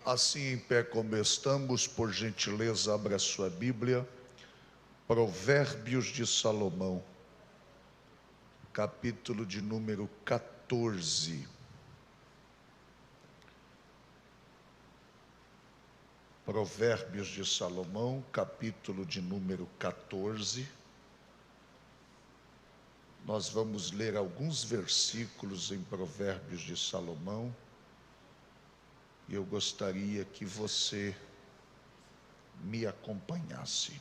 Assim, em pé como estamos, por gentileza, abra sua Bíblia, Provérbios de Salomão, capítulo de número 14. Provérbios de Salomão, capítulo de número 14. Nós vamos ler alguns versículos em Provérbios de Salomão, e eu gostaria que você me acompanhasse.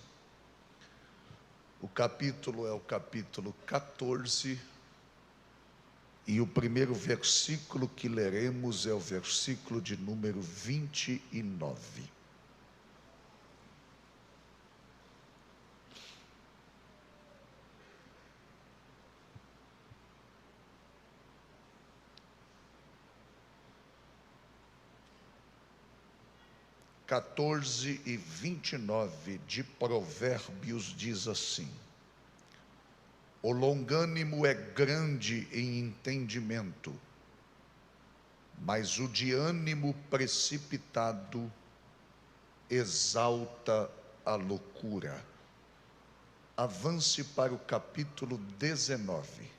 O capítulo é o capítulo 14, e o primeiro versículo que leremos é o versículo de número 29. Quatorze e 29 de Provérbios diz assim: o longânimo é grande em entendimento, mas o de ânimo precipitado exalta a loucura. Avance para o capítulo 19.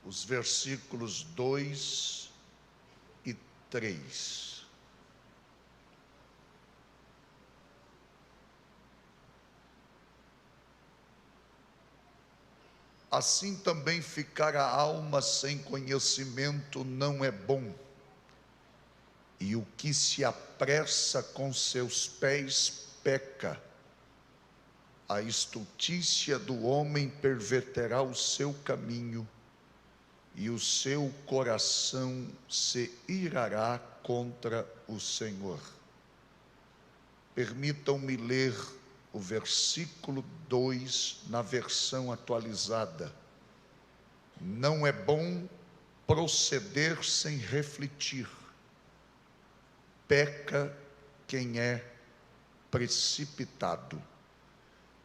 Os versículos 2 e 3. Assim também ficar a alma sem conhecimento não é bom, e o que se apressa com seus pés peca. A estultícia do homem perverterá o seu caminho, e o seu coração se irará contra o Senhor. Permitam-me ler o versículo 2 na versão atualizada. Não é bom proceder sem refletir. Peca quem é precipitado.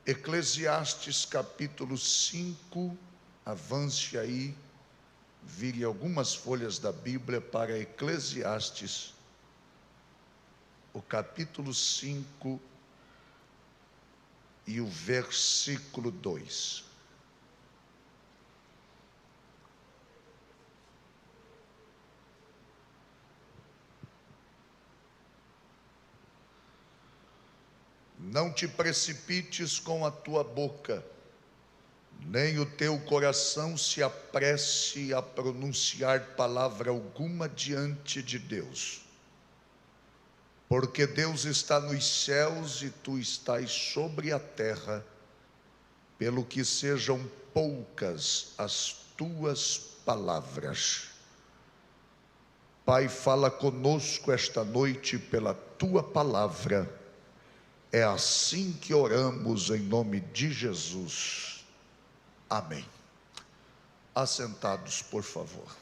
Eclesiastes capítulo 5, avance aí, vire algumas folhas da Bíblia para Eclesiastes, o capítulo 5 e o versículo 2. Não te precipites com a tua boca, nem o teu coração se apresse a pronunciar palavra alguma diante de Deus. Porque Deus está nos céus e tu estás sobre a terra, pelo que sejam poucas as tuas palavras. Pai, fala conosco esta noite pela tua palavra. É assim que oramos em nome de Jesus. Amém. Assentados, por favor.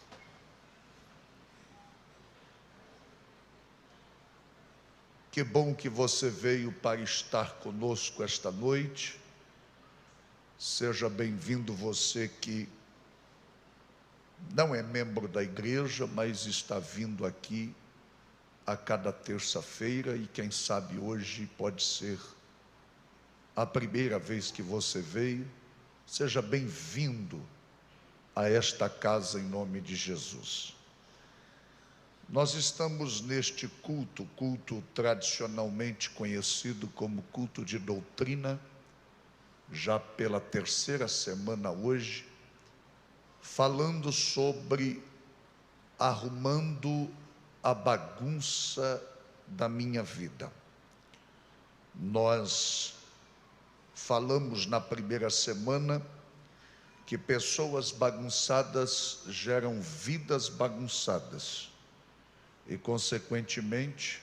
Que bom que você veio para estar conosco esta noite. Seja bem-vindo você que não é membro da igreja, mas está vindo aqui a cada terça-feira, e quem sabe hoje pode ser a primeira vez que você veio. Seja bem-vindo a esta casa em nome de Jesus. Nós estamos neste culto tradicionalmente conhecido como culto de doutrina, já pela terceira semana hoje, falando sobre arrumando a bagunça da minha vida. Nós falamos na primeira semana que pessoas bagunçadas geram vidas bagunçadas e, consequentemente,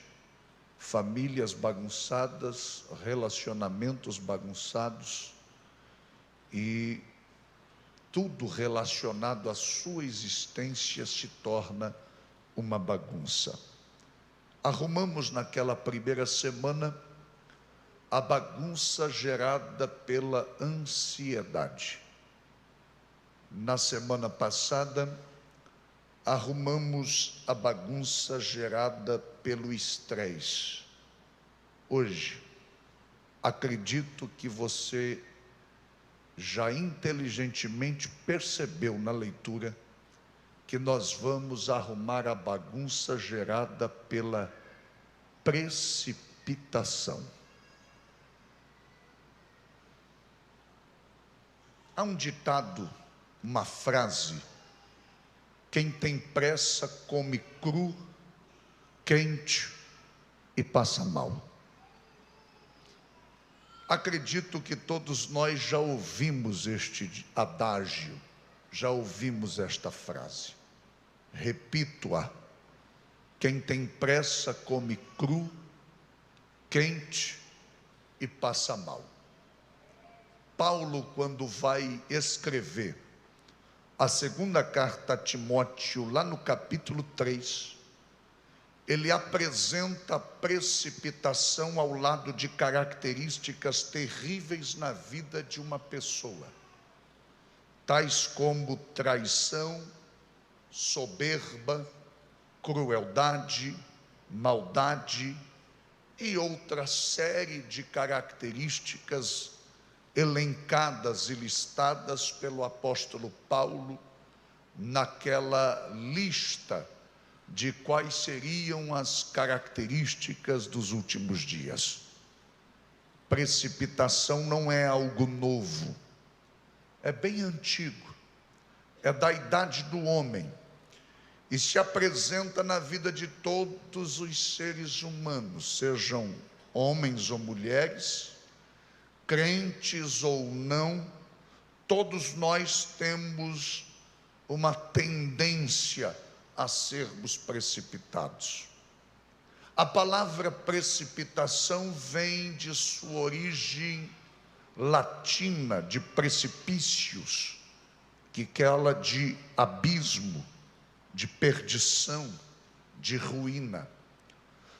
famílias bagunçadas, relacionamentos bagunçados, e tudo relacionado à sua existência se torna uma bagunça. Arrumamos naquela primeira semana a bagunça gerada pela ansiedade. Na semana passada, arrumamos a bagunça gerada pelo estresse. Hoje, acredito que você já inteligentemente percebeu na leitura que nós vamos arrumar a bagunça gerada pela precipitação. Há um ditado, uma frase: quem tem pressa come cru, quente e passa mal. Acredito que todos nós já ouvimos este adágio, já ouvimos esta frase. Repito-a: quem tem pressa come cru, quente e passa mal. Paulo, quando vai escrever a segunda carta a Timóteo, lá no capítulo 3, ele apresenta a precipitação ao lado de características terríveis na vida de uma pessoa, tais como traição, soberba, crueldade, maldade e outra série de características elencadas e listadas pelo apóstolo Paulo naquela lista de quais seriam as características dos últimos dias. Precipitação não é algo novo, é bem antigo, é da idade do homem e se apresenta na vida de todos os seres humanos, sejam homens ou mulheres, crentes ou não. Todos nós temos uma tendência a sermos precipitados. A palavra precipitação vem de sua origem latina, de precipícios, que fala de abismo, de perdição, de ruína.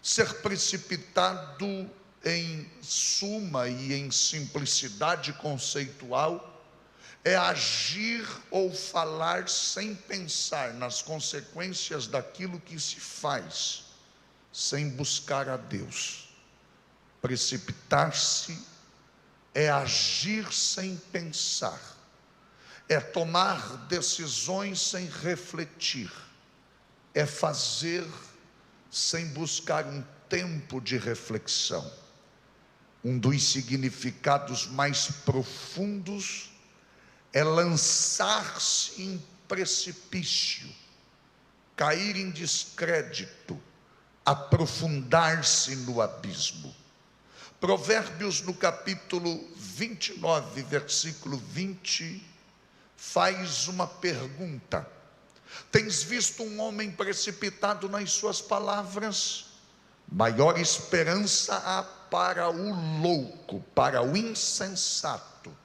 Ser precipitado, em suma e em simplicidade conceitual, é agir ou falar sem pensar nas consequências daquilo que se faz, sem buscar a Deus. Precipitar-se é agir sem pensar, é tomar decisões sem refletir, é fazer sem buscar um tempo de reflexão. Um dos significados mais profundos é lançar-se em precipício, cair em descrédito, aprofundar-se no abismo. Provérbios, no capítulo 29, versículo 20, faz uma pergunta: tens visto um homem precipitado nas suas palavras? Maior esperança há para o louco, para o insensato,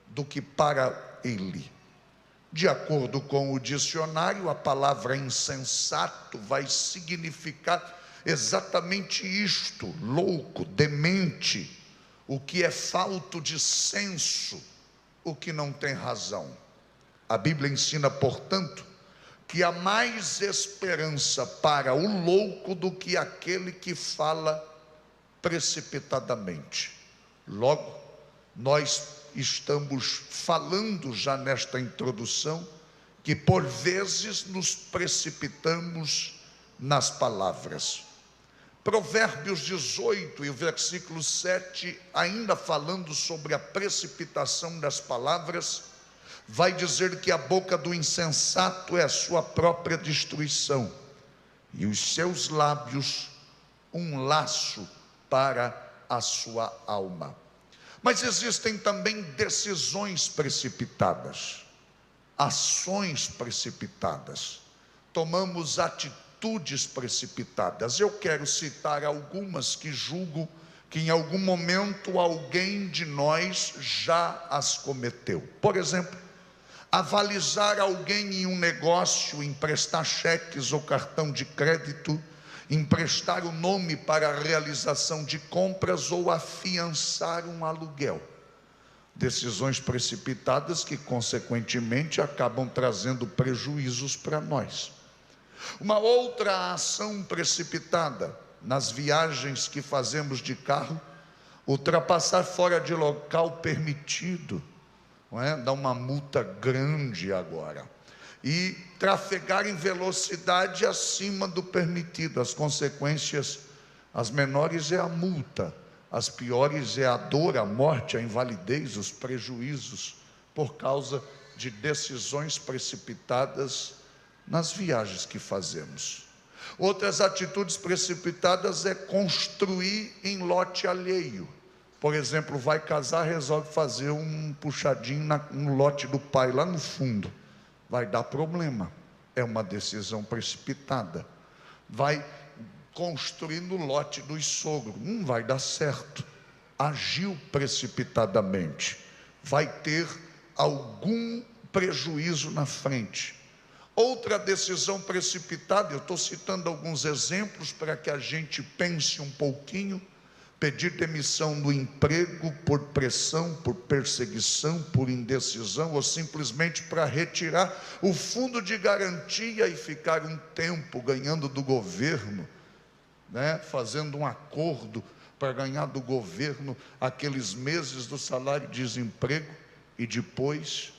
do que para ele. De acordo com o dicionário, a palavra insensato vai significar exatamente isto: louco, demente, o que é falto de senso, o que não tem razão. A Bíblia ensina, portanto, que há mais esperança para o louco do que aquele que fala precipitadamente. Logo, nós estamos falando já nesta introdução que por vezes nos precipitamos nas palavras. Provérbios 18 e o versículo 7, ainda falando sobre a precipitação das palavras, vai dizer que a boca do insensato é a sua própria destruição, e os seus lábios um laço para a sua alma. Mas existem também decisões precipitadas, ações precipitadas, tomamos atitudes precipitadas. Eu quero citar algumas que julgo que em algum momento alguém de nós já as cometeu. Por exemplo, avalizar alguém em um negócio, emprestar cheques ou cartão de crédito emprestar o nome para a realização de compras ou afiançar um aluguel. Decisões precipitadas que, consequentemente, acabam trazendo prejuízos para nós. Uma outra ação precipitada nas viagens que fazemos de carro: ultrapassar fora de local permitido, não é? Dá uma multa grande agora. E trafegar em velocidade acima do permitido. As consequências, as menores é a multa, as piores é a dor, a morte, a invalidez, os prejuízos por causa de decisões precipitadas nas viagens que fazemos. Outras atitudes precipitadas é construir em lote alheio. Por exemplo, vai casar, resolve fazer um puxadinho no lote do pai, lá no fundo. Vai dar problema, é uma decisão precipitada. Vai construir no lote dos sogros, não vai dar certo. Agiu precipitadamente, vai ter algum prejuízo na frente. Outra decisão precipitada, eu estou citando alguns exemplos para que a gente pense um pouquinho: pedir demissão do emprego por pressão, por perseguição, por indecisão, ou simplesmente para retirar o fundo de garantia e ficar um tempo ganhando do governo, né? Fazendo um acordo para ganhar do governo aqueles meses do salário de desemprego e depois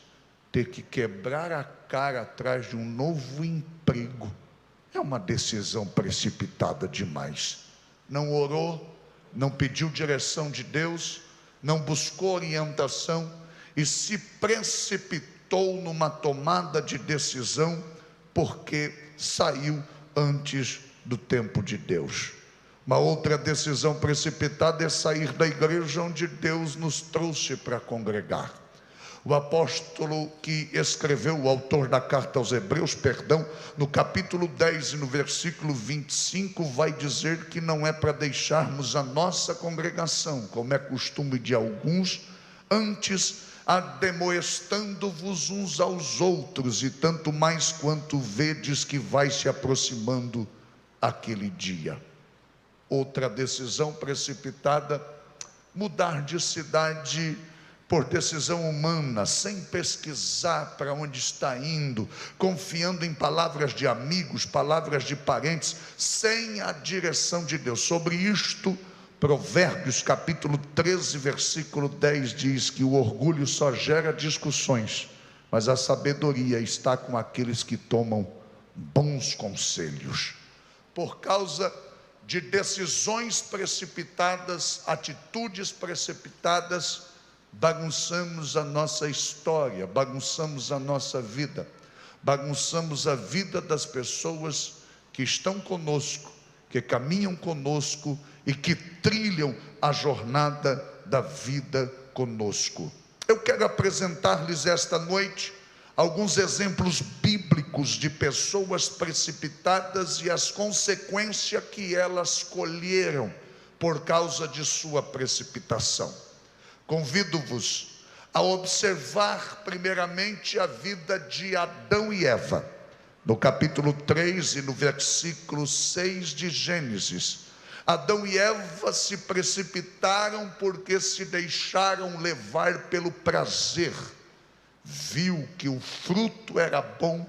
ter que quebrar a cara atrás de um novo emprego. É uma decisão precipitada demais. Não orou, não pediu direção de Deus, não buscou orientação e se precipitou numa tomada de decisão porque saiu antes do tempo de Deus. Uma outra decisão precipitada é sair da igreja onde Deus nos trouxe para congregar. O apóstolo que escreveu, o autor da carta aos Hebreus, no capítulo 10 e no versículo 25, vai dizer que não é para deixarmos a nossa congregação, como é costume de alguns, antes admoestando-vos uns aos outros, e tanto mais quanto vedes que vai se aproximando aquele dia. Outra decisão precipitada: mudar de cidade por decisão humana, sem pesquisar para onde está indo, confiando em palavras de amigos, palavras de parentes, sem a direção de Deus. Sobre isto, Provérbios capítulo 13, versículo 10 diz que o orgulho só gera discussões, mas a sabedoria está com aqueles que tomam bons conselhos. Por causa de decisões precipitadas, atitudes precipitadas, bagunçamos a nossa história, bagunçamos a nossa vida, bagunçamos a vida das pessoas que estão conosco, que caminham conosco e que trilham a jornada da vida conosco. Eu quero apresentar-lhes esta noite alguns exemplos bíblicos de pessoas precipitadas e as consequências que elas colheram por causa de sua precipitação. Convido-vos a observar primeiramente a vida de Adão e Eva, no capítulo 3 e no versículo 6 de Gênesis. Adão e Eva se precipitaram porque se deixaram levar pelo prazer. Viu que o fruto era bom,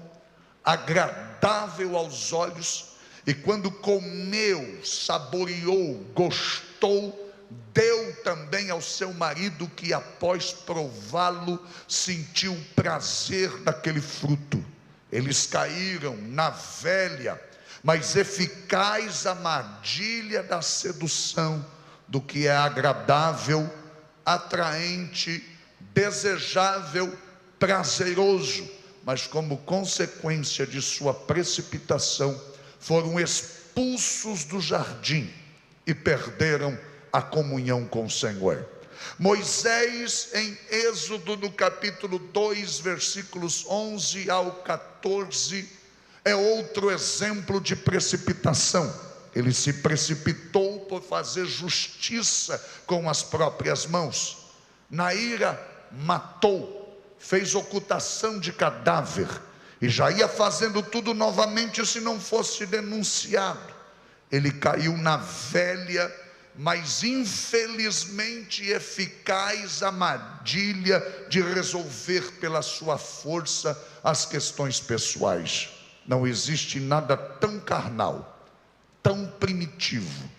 agradável aos olhos, e quando comeu, saboreou, gostou, deu também ao seu marido, que após prová-lo sentiu o prazer daquele fruto. Eles caíram na velha, mas eficaz armadilha da sedução do que é agradável, atraente, desejável, prazeroso, mas como consequência de sua precipitação, foram expulsos do jardim e perderam a comunhão com o Senhor. Moisés, em Êxodo, no capítulo 2, versículos 11 ao 14, é outro exemplo de precipitação. Ele se precipitou por fazer justiça com as próprias mãos. Na ira, matou, fez ocultação de cadáver, e já ia fazendo tudo novamente se não fosse denunciado. Ele caiu na velha, mas infelizmente eficaz armadilha de resolver pela sua força as questões pessoais. Não existe nada tão carnal, tão primitivo,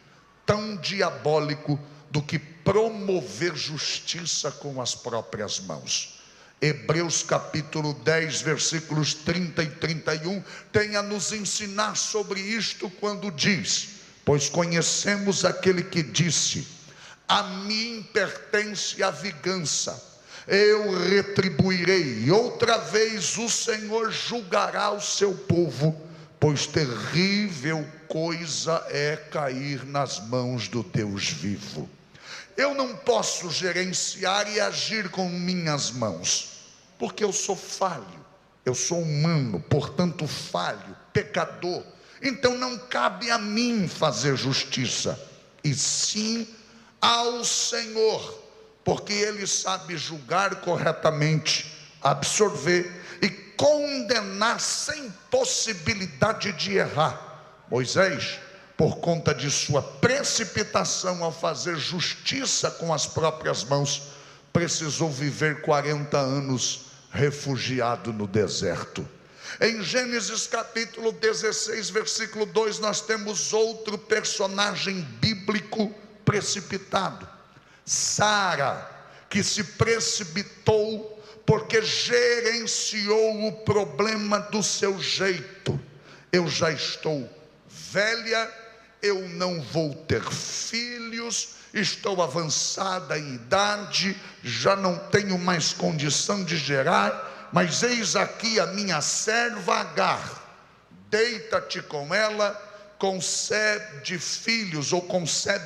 tão diabólico do que promover justiça com as próprias mãos. Hebreus capítulo 10, versículos 30 e 31 tem a nos ensinar sobre isto quando diz: pois conhecemos aquele que disse: a mim pertence a vingança, eu retribuirei. E outra vez o Senhor julgará o seu povo, pois terrível coisa é cair nas mãos do Deus vivo. Eu não posso gerenciar e agir com minhas mãos, porque eu sou falho, eu sou humano, portanto falho, pecador. Então não cabe a mim fazer justiça, e sim ao Senhor, porque Ele sabe julgar corretamente, absorver e condenar sem possibilidade de errar. Moisés, por conta de sua precipitação ao fazer justiça com as próprias mãos, precisou viver 40 anos refugiado no deserto. Em Gênesis capítulo 16, versículo 2, nós temos outro personagem bíblico precipitado: Sara, que se precipitou porque gerenciou o problema do seu jeito. Eu já estou velha, eu não vou ter filhos, estou avançada em idade, já não tenho mais condição de gerar, mas eis aqui a minha serva Agar, deita-te com ela, concebe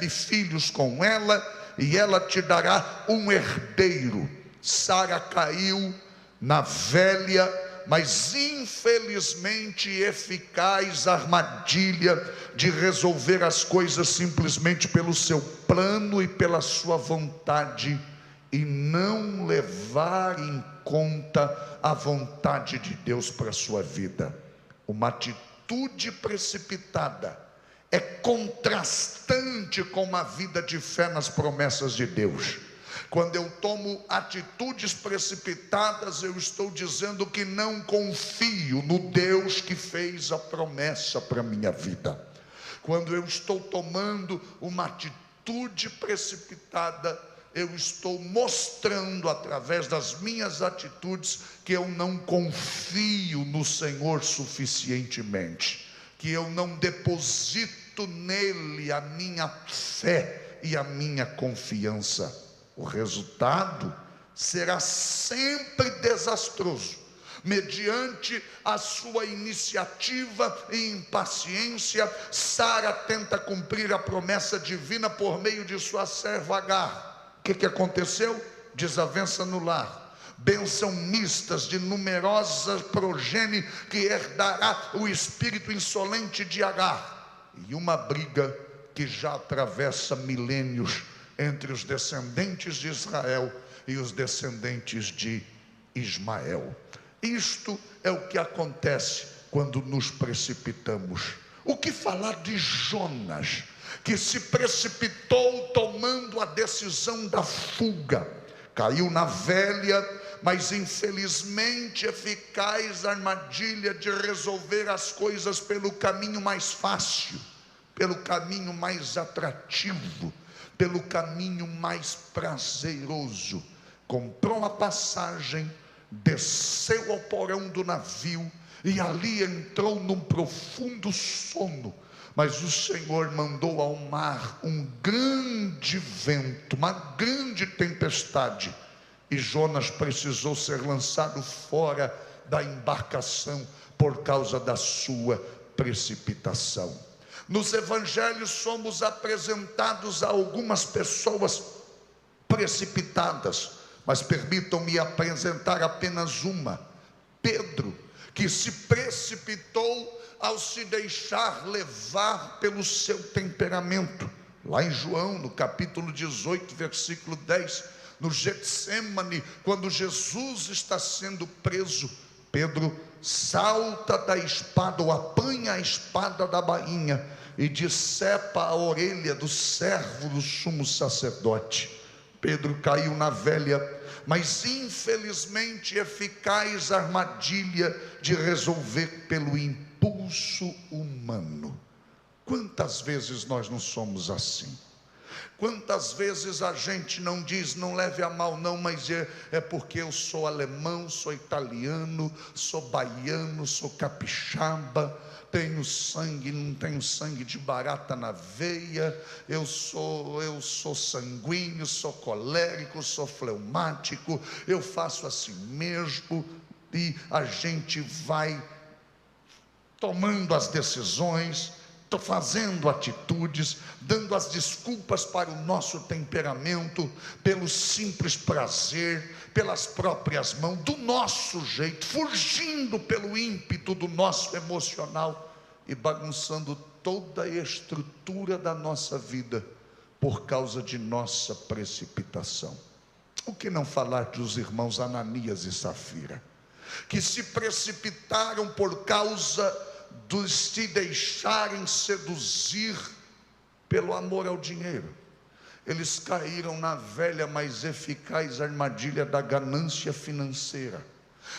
filhos com ela, e ela te dará um herdeiro. Sara caiu na velha, mas infelizmente eficaz armadilha de resolver as coisas simplesmente pelo seu plano e pela sua vontade, e não levar em conta a vontade de Deus para a sua vida. Uma atitude precipitada é contrastante com uma vida de fé nas promessas de Deus. Quando eu tomo atitudes precipitadas, eu estou dizendo que não confio no Deus que fez a promessa para a minha vida. Quando eu estou tomando uma atitude precipitada, eu estou mostrando através das minhas atitudes que eu não confio no Senhor suficientemente, que eu não deposito nele a minha fé e a minha confiança. O resultado será sempre desastroso. Mediante a sua iniciativa e impaciência, Sara tenta cumprir a promessa divina por meio de sua serva Agar. O que aconteceu? Desavença no lar, bênção mistas de numerosas progenie que herdará o espírito insolente de Agar, e uma briga que já atravessa milênios entre os descendentes de Israel e os descendentes de Ismael. Isto é o que acontece quando nos precipitamos. O que falar de Jonas, que se precipitou tomando a decisão da fuga? Caiu na velha, mas infelizmente eficaz armadilha de resolver as coisas pelo caminho mais fácil, pelo caminho mais atrativo, pelo caminho mais prazeroso. Comprou a passagem, desceu ao porão do navio e ali entrou num profundo sono. Mas o Senhor mandou ao mar um grande vento, uma grande tempestade, e Jonas precisou ser lançado fora da embarcação por causa da sua precipitação. Nos evangelhos somos apresentados a algumas pessoas precipitadas, mas permitam-me apresentar apenas uma: Pedro, que se precipitou ao se deixar levar pelo seu temperamento. Lá em João, no capítulo 18, versículo 10, no Getsêmani, quando Jesus está sendo preso, Pedro salta da espada, ou apanha a espada da bainha, e decepa a orelha do servo do sumo sacerdote. Pedro caiu na velha, mas infelizmente eficaz armadilha de resolver pelo impulso humano. Quantas vezes nós não somos assim? Quantas vezes a gente não diz, não leve a mal não, mas é porque eu sou alemão, sou italiano, sou baiano, sou capixaba, tenho sangue, não tenho sangue de barata na veia, eu sou sanguíneo, sou colérico, sou fleumático, eu faço assim mesmo, e a gente vai tomando as decisões, fazendo atitudes, dando as desculpas para o nosso temperamento, pelo simples prazer, pelas próprias mãos, do nosso jeito, fugindo pelo ímpeto do nosso emocional e bagunçando toda a estrutura da nossa vida por causa de nossa precipitação. O que não falar dos irmãos Ananias e Safira, que se precipitaram por causa de se deixarem seduzir pelo amor ao dinheiro. Eles caíram na velha, mas eficaz armadilha da ganância financeira,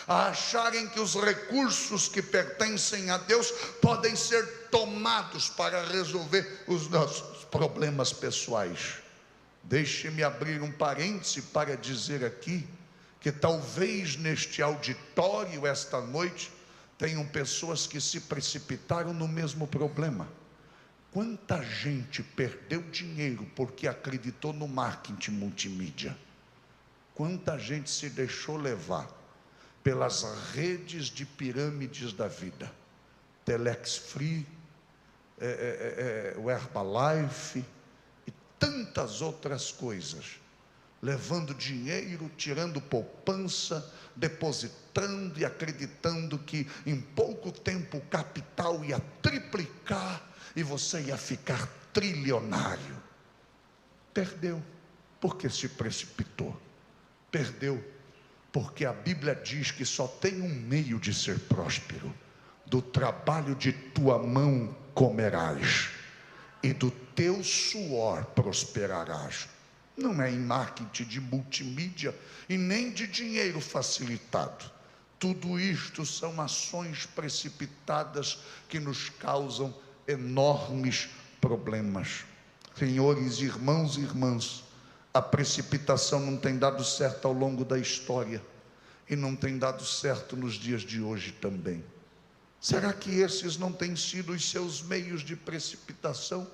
a acharem que os recursos que pertencem a Deus podem ser tomados para resolver os nossos problemas pessoais. Deixe-me abrir um parêntese para dizer aqui que talvez neste auditório esta noite tenham pessoas que se precipitaram no mesmo problema. Quanta gente perdeu dinheiro porque acreditou no marketing multimídia? Quanta gente se deixou levar pelas redes de pirâmides da vida, Telex Free, o Herbalife e tantas outras coisas, levando dinheiro, tirando poupança, depositando e acreditando que em pouco tempo o capital ia triplicar e você ia ficar trilionário. Perdeu porque se precipitou. Perdeu porque a Bíblia diz que só tem um meio de ser próspero: do trabalho de tua mão comerás e do teu suor prosperarás. Não é em marketing de multimídia e nem de dinheiro facilitado. Tudo isto são ações precipitadas que nos causam enormes problemas. Senhores, irmãos e irmãs, a precipitação não tem dado certo ao longo da história e não tem dado certo nos dias de hoje também. Será que esses não têm sido os seus meios de precipitação?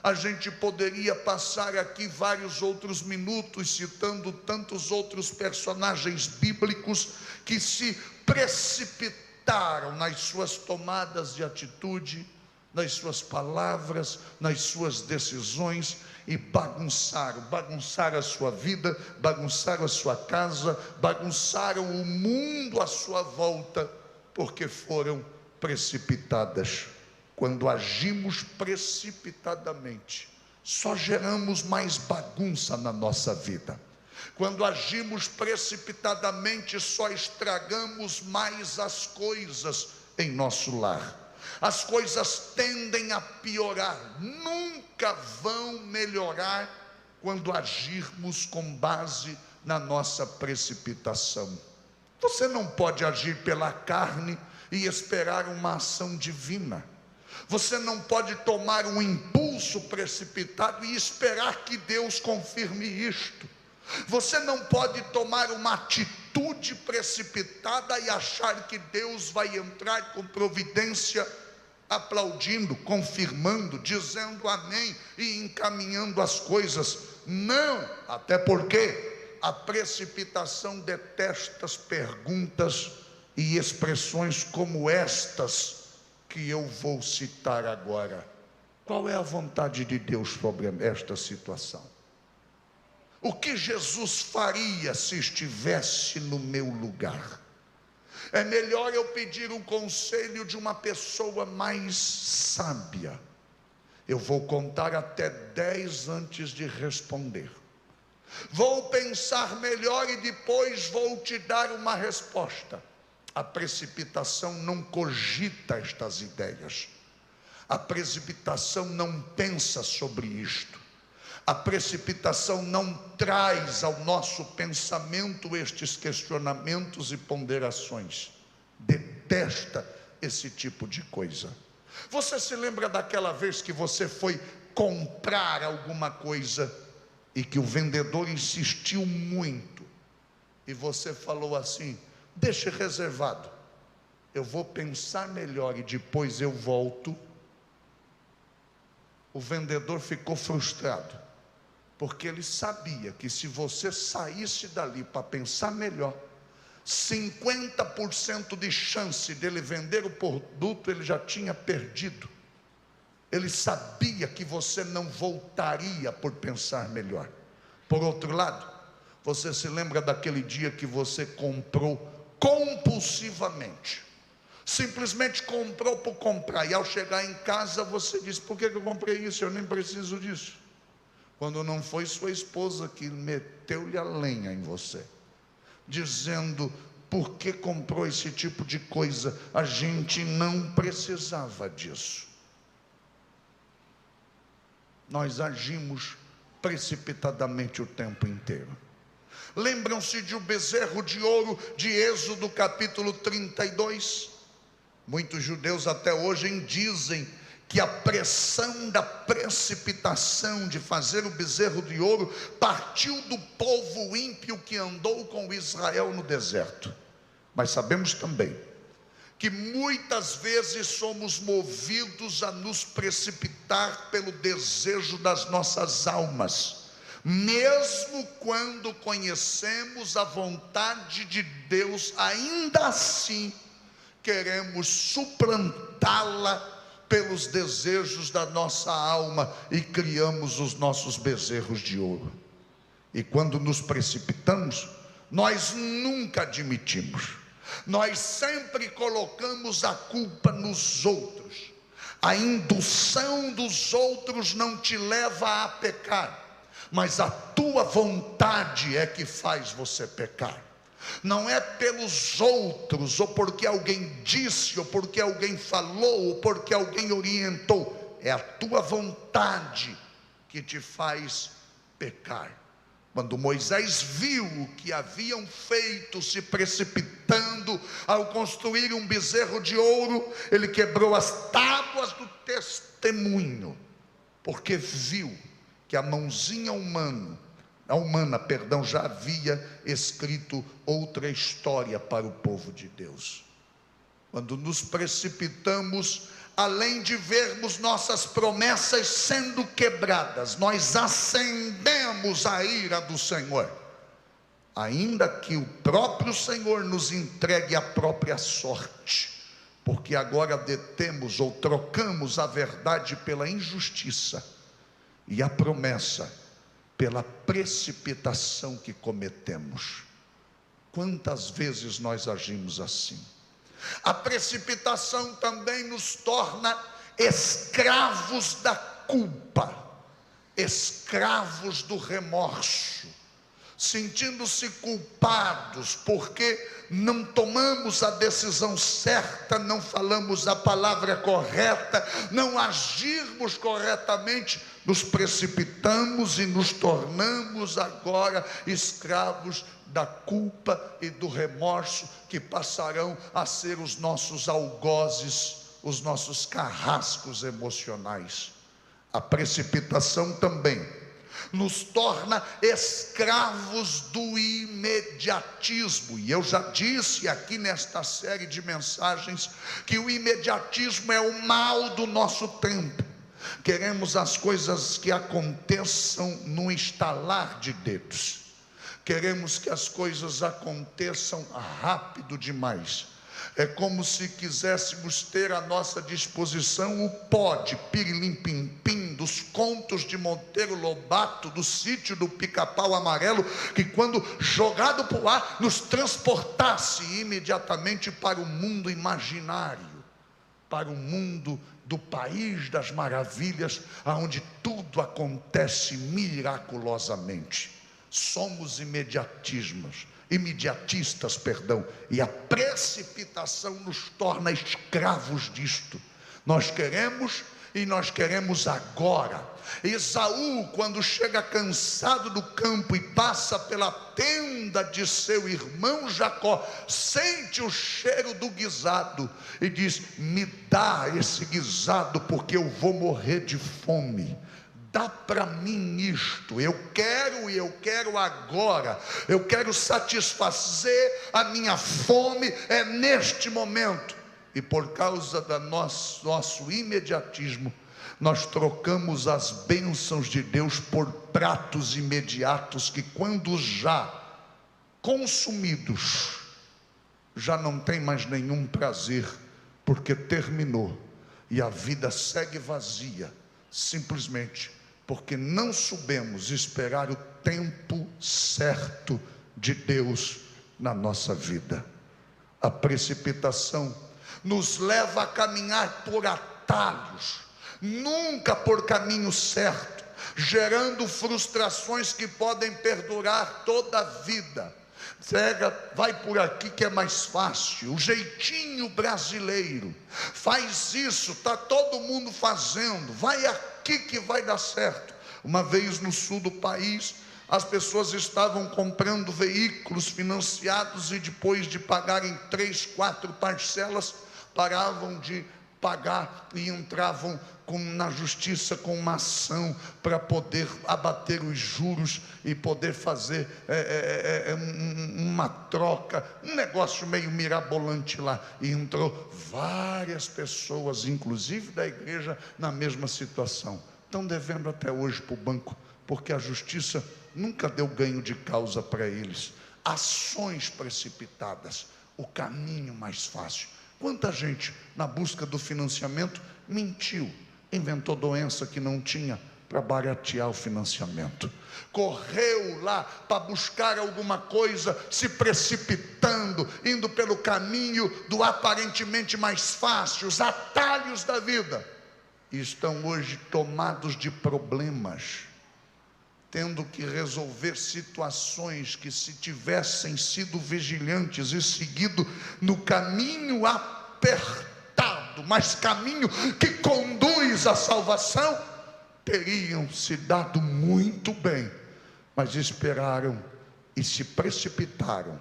A gente poderia passar aqui vários outros minutos citando tantos outros personagens bíblicos que se precipitaram nas suas tomadas de atitude, nas suas palavras, nas suas decisões e bagunçaram a sua vida, bagunçaram a sua casa, bagunçaram o mundo à sua volta, porque foram precipitadas. Quando agimos precipitadamente, só geramos mais bagunça na nossa vida. Quando agimos precipitadamente, só estragamos mais as coisas em nosso lar. As coisas tendem a piorar, nunca vão melhorar quando agirmos com base na nossa precipitação. Você não pode agir pela carne e esperar uma ação divina. Você não pode tomar um impulso precipitado e esperar que Deus confirme isto. Você não pode tomar uma atitude precipitada e achar que Deus vai entrar com providência, aplaudindo, confirmando, dizendo amém e encaminhando as coisas. Não, até porque a precipitação detesta as perguntas e expressões como estas que eu vou citar agora. Qual é a vontade de Deus sobre esta situação? O que Jesus faria se estivesse no meu lugar? É melhor eu pedir um conselho de uma pessoa mais sábia. Eu vou contar até 10 antes de responder. Vou pensar melhor e depois vou te dar uma resposta. A precipitação não cogita estas ideias. A precipitação não pensa sobre isto. A precipitação não traz ao nosso pensamento estes questionamentos e ponderações. Detesta esse tipo de coisa. Você se lembra daquela vez que você foi comprar alguma coisa e que o vendedor insistiu muito e você falou assim: deixe reservado, eu vou pensar melhor e depois eu volto? O vendedor ficou frustrado, porque ele sabia que se você saísse dali para pensar melhor, 50% de chance dele vender o produto ele já tinha perdido. Ele sabia que você não voltaria por pensar melhor. Por outro lado, você se lembra daquele dia que você comprou compulsivamente, simplesmente comprou por comprar, e ao chegar em casa você disse: por que eu comprei isso? Eu nem preciso disso. Quando não foi sua esposa que meteu-lhe a lenha em você, dizendo: por que comprou esse tipo de coisa? A gente não precisava disso. Nós agimos precipitadamente o tempo inteiro. Lembram-se de o bezerro de ouro de Êxodo capítulo 32? Muitos judeus até hoje dizem que a pressão da precipitação de fazer o bezerro de ouro partiu do povo ímpio que andou com Israel no deserto. Mas sabemos também que muitas vezes somos movidos a nos precipitar pelo desejo das nossas almas, mesmo quando conhecemos a vontade de Deus, ainda assim queremos suplantá-la pelos desejos da nossa alma e criamos os nossos bezerros de ouro. E quando nos precipitamos, nós nunca admitimos, nós sempre colocamos a culpa nos outros. A indução dos outros não te leva a pecar, mas a tua vontade é que faz você pecar. Não é pelos outros, ou porque alguém disse, ou porque alguém falou, ou porque alguém orientou. É a tua vontade que te faz pecar. Quando Moisés viu o que haviam feito, se precipitando ao construir um bezerro de ouro, ele quebrou as tábuas do testemunho, porque viu que a mãozinha humana já havia escrito outra história para o povo de Deus. Quando nos precipitamos, além de vermos nossas promessas sendo quebradas, nós acendemos a ira do Senhor, ainda que o próprio Senhor nos entregue a própria sorte, porque agora detemos ou trocamos a verdade pela injustiça e a promessa pela precipitação que cometemos. Quantas vezes nós agimos assim? A precipitação também nos torna escravos da culpa, escravos do remorso, sentindo-se culpados porque não tomamos a decisão certa, não falamos a palavra correta, não agirmos corretamente, nos precipitamos e nos tornamos agora escravos da culpa e do remorso, que passarão a ser os nossos algozes, os nossos carrascos emocionais. A precipitação também nos torna escravos do imediatismo, e eu já disse aqui nesta série de mensagens que o imediatismo é o mal do nosso tempo. Queremos as coisas que aconteçam no estalar de dedos, queremos que as coisas aconteçam rápido demais. É como se quiséssemos ter à nossa disposição o pó de pirilim-pim-pim dos contos de Monteiro Lobato, do Sítio do Pica-Pau Amarelo, que quando jogado para o ar nos transportasse imediatamente para o mundo imaginário, para o mundo do País das Maravilhas, onde tudo acontece miraculosamente. Somos imediatistas, e a precipitação nos torna escravos disto. Nós queremos agora. Esaú, quando chega cansado do campo e passa pela tenda de seu irmão Jacó, sente o cheiro do guisado e diz: me dá esse guisado, porque eu vou morrer de fome. Dá para mim isto, eu quero agora, eu quero satisfazer a minha fome, é neste momento. E por causa do nosso imediatismo, nós trocamos as bênçãos de Deus por pratos imediatos, que quando já consumidos, já não tem mais nenhum prazer, porque terminou, e a vida segue vazia, simplesmente porque não soubemos esperar o tempo certo de Deus na nossa vida. A precipitação nos leva a caminhar por atalhos, nunca por caminho certo, gerando frustrações que podem perdurar toda a vida. Vai por aqui que é mais fácil, o jeitinho brasileiro, faz isso, está todo mundo fazendo, vai aqui que vai dar certo. Uma vez no sul do país, as pessoas estavam comprando veículos financiados e depois de pagarem 3, 4 parcelas, paravam de pagar e entravam na justiça com uma ação para poder abater os juros e poder fazer uma troca, um negócio meio mirabolante lá. E entrou várias pessoas, inclusive da igreja, na mesma situação. Estão devendo até hoje para o banco, porque a justiça nunca deu ganho de causa para eles. Ações precipitadas, o caminho mais fácil. Quanta gente, na busca do financiamento, mentiu, inventou doença que não tinha para baratear o financiamento, correu lá para buscar alguma coisa, se precipitando, indo pelo caminho do aparentemente mais fácil, os atalhos da vida, e estão hoje tomados de problemas, tendo que resolver situações que, se tivessem sido vigilantes e seguido no caminho apertado, mas caminho que conduz à salvação, teriam se dado muito bem, mas esperaram e se precipitaram,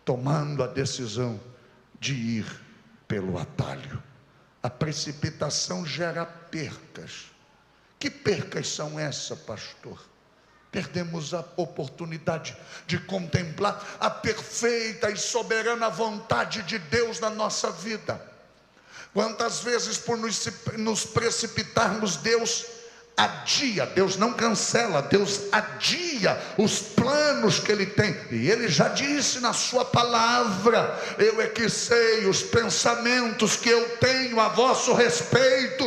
tomando a decisão de ir pelo atalho. A precipitação gera percas. Que percas são essas, pastor? Perdemos a oportunidade de contemplar a perfeita e soberana vontade de Deus na nossa vida. Quantas vezes, por nos precipitarmos, Deus adia, Deus não cancela, Deus adia os planos que Ele tem, e Ele já disse na sua palavra: eu é que sei os pensamentos que eu tenho a vosso respeito,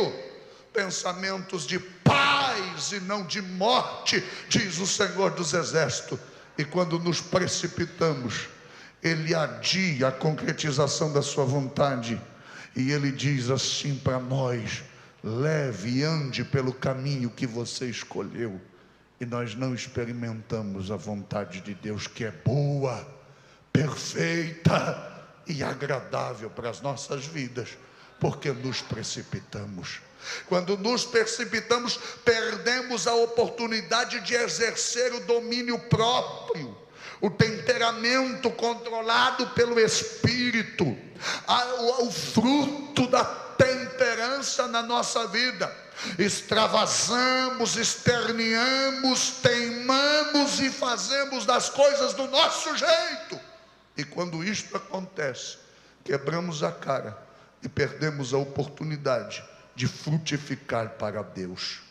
pensamentos de paz e não de morte, diz o Senhor dos Exércitos. E quando nos precipitamos, Ele adia a concretização da sua vontade, e Ele diz assim para nós: leve e ande pelo caminho que você escolheu. E nós não experimentamos a vontade de Deus, que é boa, perfeita e agradável para as nossas vidas, porque nos precipitamos. Quando nos precipitamos, perdemos a oportunidade de exercer o domínio próprio, o temperamento controlado pelo Espírito, o fruto da temperança na nossa vida. Extravasamos, esperneamos, teimamos e fazemos das coisas do nosso jeito. E quando isto acontece, quebramos a cara e perdemos a oportunidade de frutificar para Deus.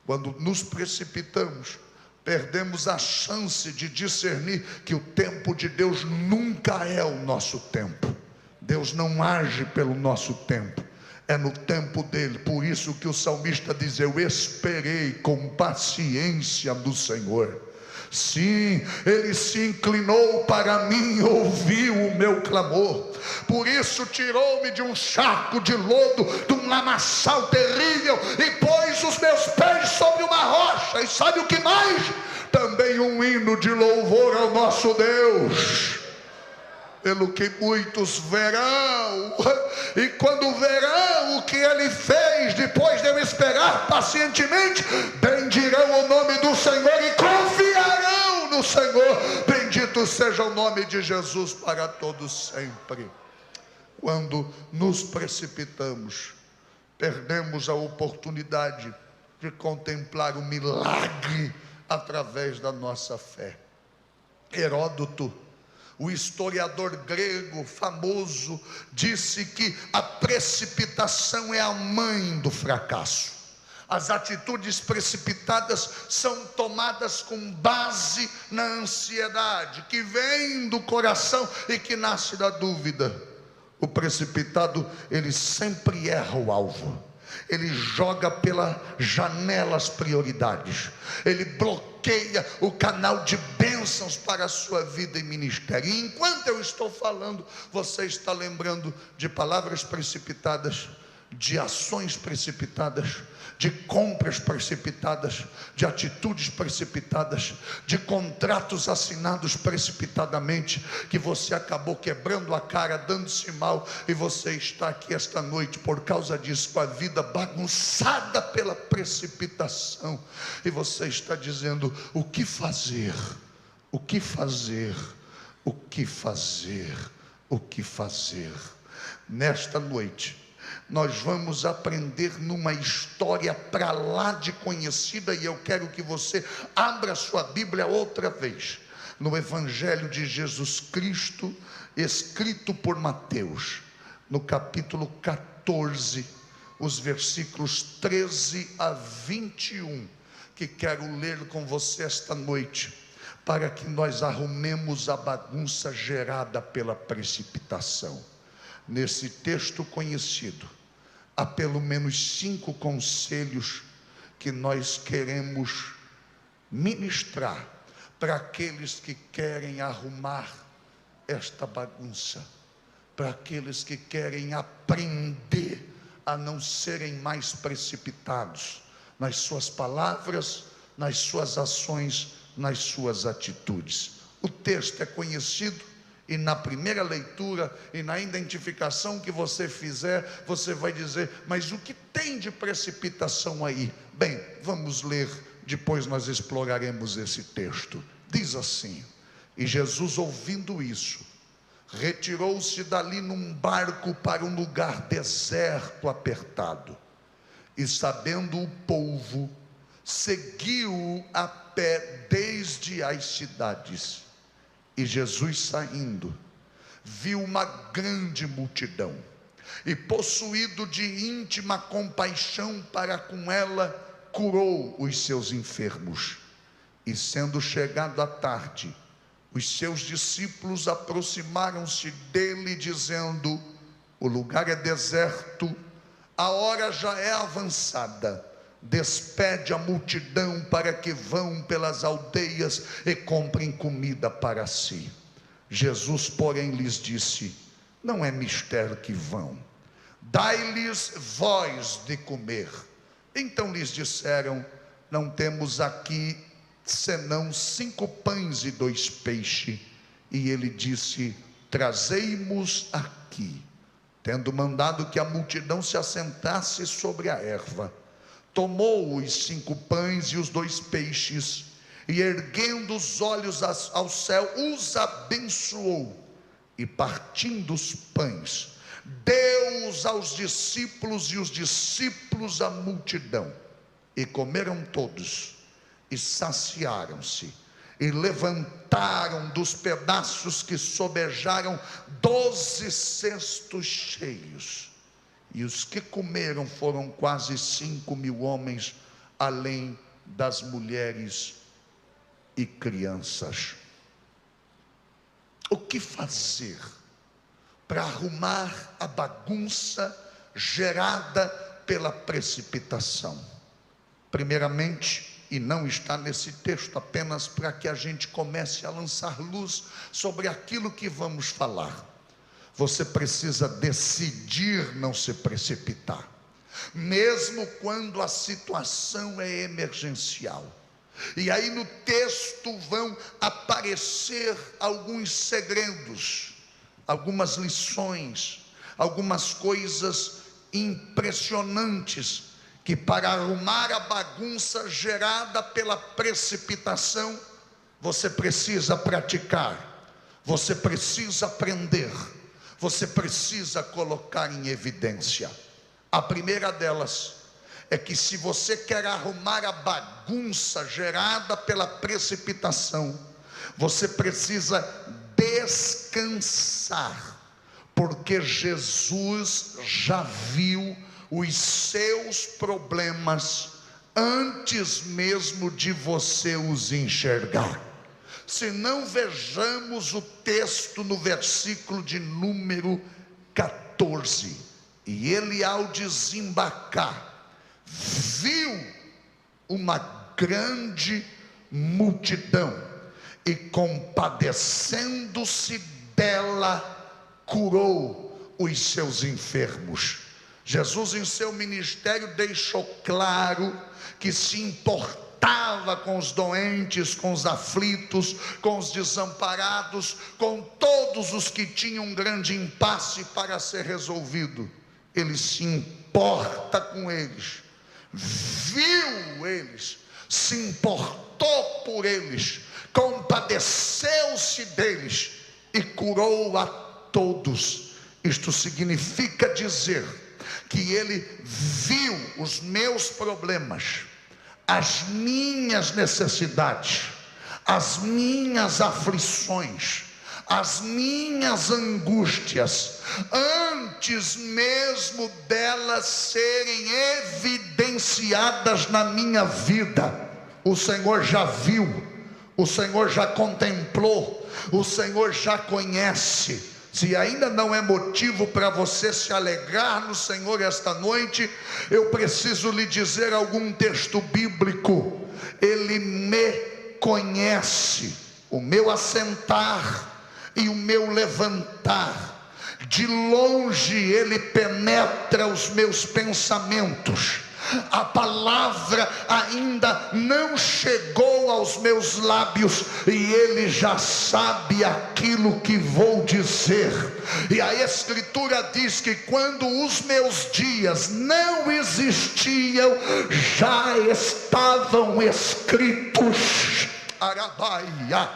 Quando nos precipitamos, perdemos a chance de discernir que o tempo de Deus nunca é o nosso tempo. Deus não age pelo nosso tempo, é no tempo dele. Por isso que o salmista diz: eu esperei com paciência no Senhor. Sim, Ele se inclinou para mim, ouviu o meu clamor. Por isso tirou-me de um charco de lodo, de um lamaçal terrível, e pôs os meus pés sobre uma rocha. E sabe o que mais? também um hino de louvor ao nosso Deus, pelo que muitos verão, e quando verão o que Ele fez, depois de eu esperar pacientemente, bendirão o nome do Senhor e confiarão no Senhor. Bendito seja o nome de Jesus para todos sempre. Quando nos precipitamos, perdemos a oportunidade de contemplar o milagre através da nossa fé. Heródoto, o historiador grego famoso, disse que a precipitação é a mãe do fracasso. As atitudes precipitadas são tomadas com base na ansiedade que vem do coração e que nasce da dúvida. O precipitado, ele sempre erra o alvo. Ele joga pela janela as prioridades. Ele bloqueia o canal de bênçãos para a sua vida e ministério. E enquanto eu estou falando, você está lembrando de palavras precipitadas, de ações precipitadas, de compras precipitadas, de atitudes precipitadas, de contratos assinados precipitadamente, que você acabou quebrando a cara, dando-se mal, e você está aqui esta noite por causa disso, com a vida bagunçada pela precipitação, e você está dizendo: o que fazer? O que fazer? O que fazer? O que fazer? Nesta noite nós vamos aprender numa história para lá de conhecida, e eu quero que você abra sua Bíblia outra vez, no Evangelho de Jesus Cristo, escrito por Mateus, no capítulo 14, os versículos 13 a 21, que quero ler com você esta noite, para que nós arrumemos a bagunça gerada pela precipitação. Nesse texto conhecido, há pelo menos 5 conselhos que nós queremos ministrar para aqueles que querem arrumar esta bagunça, para aqueles que querem aprender a não serem mais precipitados nas suas palavras, nas suas ações, nas suas atitudes. O texto é conhecido, e na primeira leitura e na identificação que você fizer, você vai dizer: mas o que tem de precipitação aí? Bem, vamos ler, depois nós exploraremos esse texto. Diz assim: e Jesus, ouvindo isso, retirou-se dali num barco para um lugar deserto, apertado, e sabendo o povo, seguiu-o a pé desde as cidades. E Jesus, saindo, viu uma grande multidão, e possuído de íntima compaixão para com ela, curou os seus enfermos. E sendo chegado a tarde, os seus discípulos aproximaram-se dele, dizendo: o lugar é deserto, a hora já é avançada, despede a multidão para que vão pelas aldeias e comprem comida para si. Jesus, porém, lhes disse: não é mister que vão, dai-lhes vós de comer. Então lhes disseram: não temos aqui senão 5 pães e 2 peixes. E ele disse: trazei-mos aqui. Tendo mandado que a multidão se assentasse sobre a erva, tomou os 5 pães e os 2 peixes, e erguendo os olhos ao céu, os abençoou, e partindo os pães, deu-os aos discípulos, e os discípulos à multidão. E comeram todos, e saciaram-se, e levantaram dos pedaços que sobejaram 12 cestos cheios. E os que comeram foram quase 5.000 homens, além das mulheres e crianças. O que fazer para arrumar a bagunça gerada pela precipitação? Primeiramente, e não está nesse texto, apenas para que a gente comece a lançar luz sobre aquilo que vamos falar, você precisa decidir não se precipitar, mesmo quando a situação é emergencial, E aí no texto vão aparecer alguns segredos, algumas lições, algumas coisas impressionantes, que para arrumar a bagunça gerada pela precipitação, você precisa praticar, você precisa aprender, você precisa colocar em evidência. A primeira delas é que se você quer arrumar a bagunça gerada pela precipitação, você precisa descansar, porque Jesus já viu os seus problemas antes mesmo de você os enxergar. Se não, vejamos o texto no versículo de número 14. E ele, ao desembarcar, viu uma grande multidão, e compadecendo-se dela, curou os seus enfermos. Jesus, em seu ministério, deixou claro que se importava com os doentes, com os aflitos, com os desamparados, com todos os que tinham um grande impasse para ser resolvido. Ele se importa com eles, viu eles, se importou por eles, compadeceu-se deles e curou a todos. Isto significa dizer que ele viu os meus problemas, as minhas necessidades, as minhas aflições, as minhas angústias, antes mesmo delas serem evidenciadas na minha vida. O Senhor já viu, o Senhor já contemplou, o Senhor já conhece. Se ainda não é motivo para você se alegrar no Senhor esta noite, eu preciso lhe dizer algum texto bíblico. Ele me conhece, o meu assentar e o meu levantar. De longe ele penetra os meus pensamentos. A palavra ainda não chegou aos meus lábios, e ele já sabe aquilo que vou dizer. E a Escritura diz que quando os meus dias não existiam, já estavam escritos. Arabaia,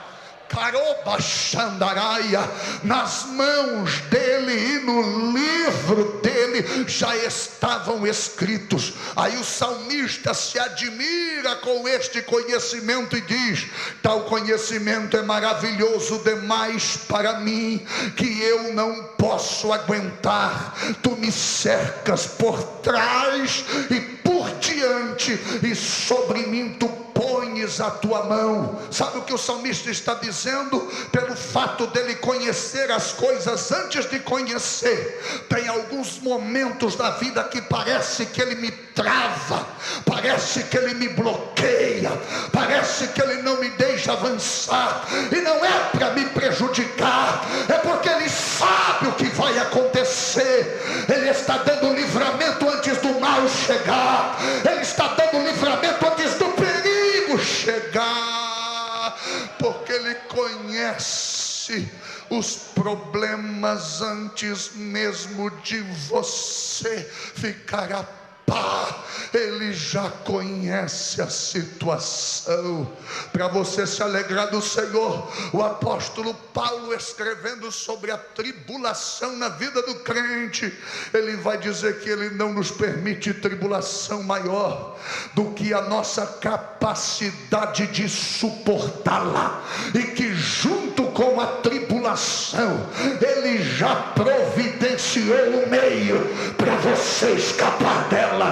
Caroba Xandaraia, nas mãos dele e no livro dele já estavam escritos. Aí o salmista se admira com este conhecimento e diz: tal conhecimento é maravilhoso demais para mim, que eu não posso aguentar. Tu me cercas por trás e por diante, e sobre mim tu pões a tua mão. Sabe o que o salmista está dizendo? Pelo fato dele conhecer as coisas antes de conhecer, tem alguns momentos da vida que parece que ele me trava, parece que ele me bloqueia, parece que ele não me deixa avançar, e não é para me prejudicar, é porque ele sabe o que vai acontecer. Ele está dando livramento antes do mal chegar, ele está dando livramento antes do perigo chegar, porque ele conhece os problemas antes mesmo de você ficar a par. Ele já conhece a situação. Para você se alegrar do Senhor, o apóstolo Paulo, escrevendo sobre a tribulação na vida do crente, ele vai dizer que ele não nos permite tribulação maior do que a nossa capacidade de suportá-la, e que junto com a tribulação ele já providenciou o meio para você escapar dela.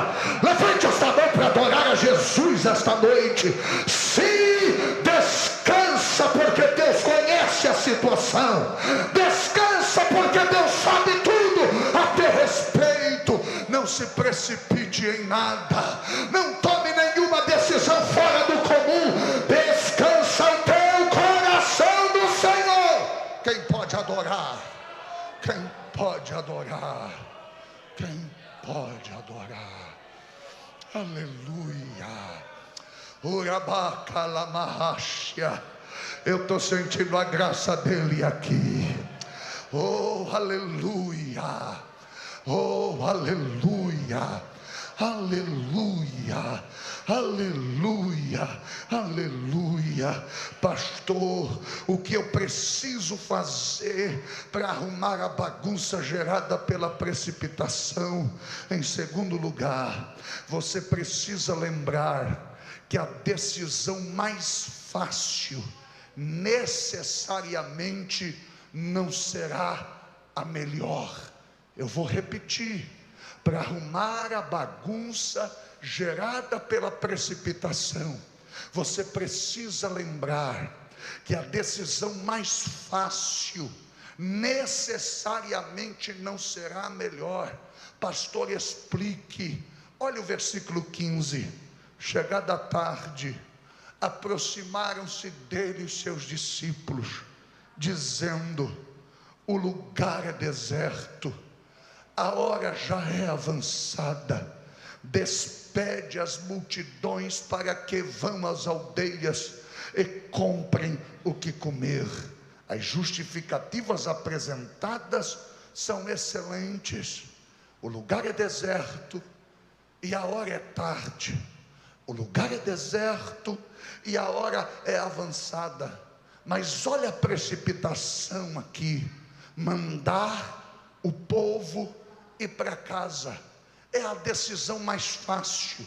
Levante esta mão para adorar a Jesus esta noite. Sim, descansa, porque Deus conhece a situação. Descansa, porque Deus sabe tudo a teu respeito. Não se precipite em nada, não tome nenhuma decisão fora do comum. Descansa o teu coração no Senhor. Quem pode adorar? Quem pode adorar? Quem pode adorar? Aleluia. Urabacalamarraxia. Eu estou sentindo a graça dele aqui. Oh, aleluia. Oh, aleluia. Aleluia. Aleluia, aleluia. Pastor, o que eu preciso fazer para arrumar a bagunça gerada pela precipitação? Em segundo lugar, você precisa lembrar que a decisão mais fácil necessariamente não será a melhor. Eu vou repetir: para arrumar a bagunça gerada pela precipitação, você precisa lembrar que a decisão mais fácil necessariamente não será a melhor. Pastor, explique. Olha o versículo 15. Chegada a tarde, aproximaram-se dele os seus discípulos, dizendo: o lugar é deserto, a hora já é avançada, despede as multidões para que vão às aldeias e comprem o que comer. As justificativas apresentadas são excelentes. O lugar é deserto e a hora é tarde. O lugar é deserto e a hora é avançada. Mas olha a precipitação aqui: mandar o povo ir para casa é a decisão mais fácil,